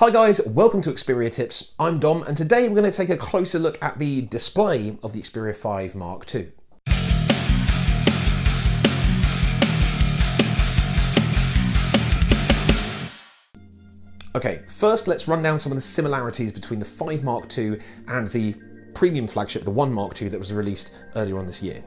Hi guys, welcome to Xperia Tips. I'm Dom, and today we're going to take a closer look at the display of the Xperia 5 Mark II. Okay, first let's run down some of the similarities between the 5 Mark II and the premium flagship, the 1 Mark II that was released earlier on this year.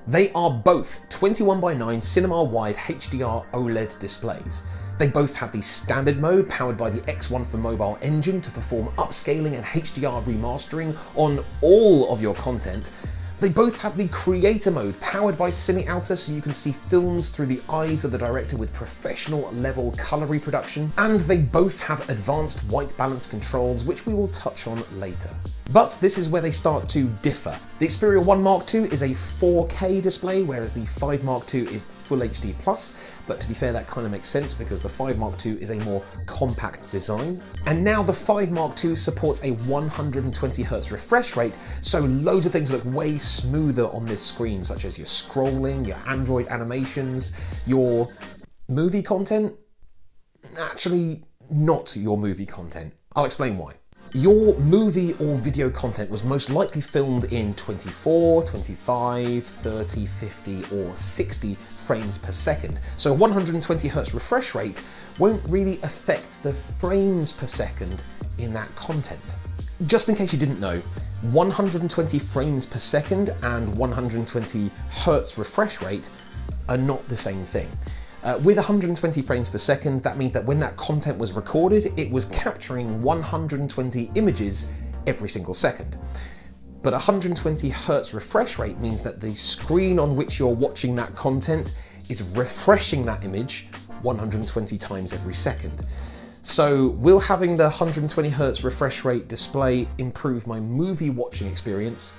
They are both 21:9 cinema-wide HDR OLED displays. They both have the standard mode powered by the X1 for mobile engine to perform upscaling and HDR remastering on all of your content. They both have the creator mode powered by Cine Alta so you can see films through the eyes of the director with professional level color reproduction. And they both have advanced white balance controls, which we will touch on later. But this is where they start to differ. The Xperia 1 Mark II is a 4K display, whereas the 5 Mark II is Full HD+. But to be fair, that kind of makes sense because the 5 Mark II is a more compact design. And now the 5 Mark II supports a 120Hz refresh rate, so loads of things look way smoother on this screen, such as your scrolling, your Android animations, your movie content. Actually, not your movie content. I'll explain why. Your movie or video content was most likely filmed in 24, 25, 30, 50 or 60 frames per second. So a 120Hz refresh rate won't really affect the frames per second in that content. Just in case you didn't know, 120 frames per second and 120Hz refresh rate are not the same thing. With 120 frames per second, that means that when that content was recorded, it was capturing 120 images every single second. But 120Hz refresh rate means that the screen on which you're watching that content is refreshing that image 120 times every second. So will having the 120Hz refresh rate display improve my movie watching experience?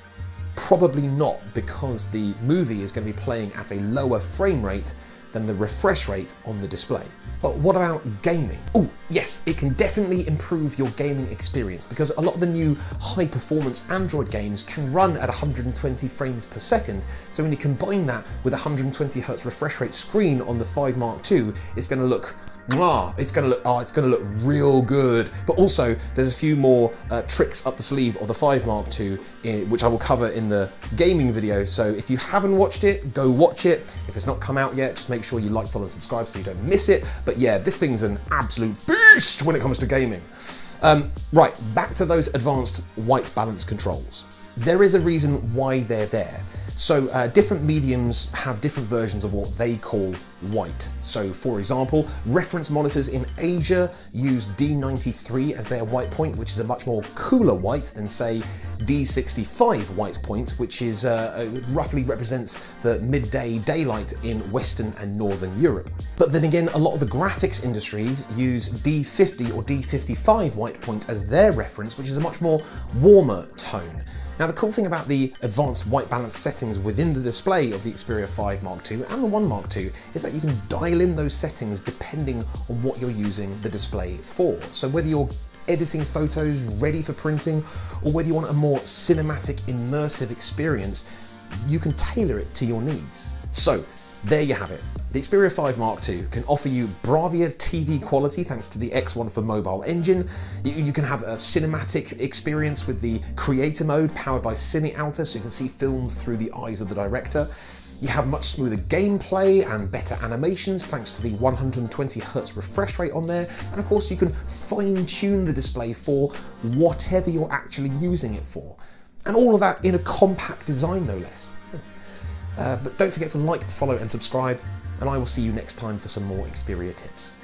Probably not, because the movie is going to be playing at a lower frame rate than the refresh rate on the display. But what about gaming? Oh yes, it can definitely improve your gaming experience because a lot of the new high performance Android games can run at 120 frames per second. So when you combine that with a 120Hz refresh rate screen on the 5 Mark II, it's going to look it's going to look real good. But also, there's a few more tricks up the sleeve of the 5 Mark II, which I will cover in the gaming video. So if you haven't watched it, go watch it. If it's not come out yet, just make sure you like, follow, and subscribe so you don't miss it. But yeah, this thing's an absolute beast when it comes to gaming. Right, back to those advanced white balance controls. There is a reason why they're there. So different mediums have different versions of what they call white. So for example, reference monitors in Asia use D93 as their white point, which is a much more cooler white than say D65 white point, which is roughly represents the midday daylight in Western and Northern Europe. But then again, a lot of the graphics industries use D50 or D55 white point as their reference, which is a much more warmer tone. Now the cool thing about the advanced white balance settings within the display of the Xperia 5 Mark II and the 1 Mark II is that you can dial in those settings depending on what you're using the display for. So whether you're editing photos ready for printing or whether you want a more cinematic immersive experience, you can tailor it to your needs. So there you have it. The Xperia 5 Mark II can offer you bravia TV quality thanks to the X1 for mobile engine. You can have a cinematic experience with the creator mode powered by Cine Alta so you can see films through the eyes of the director. You have much smoother gameplay and better animations thanks to the 120Hz refresh rate on there. And of course you can fine tune the display for whatever you're actually using it for. And all of that in a compact design, no less. But don't forget to like, follow and subscribe, and I will see you next time for some more Xperia tips.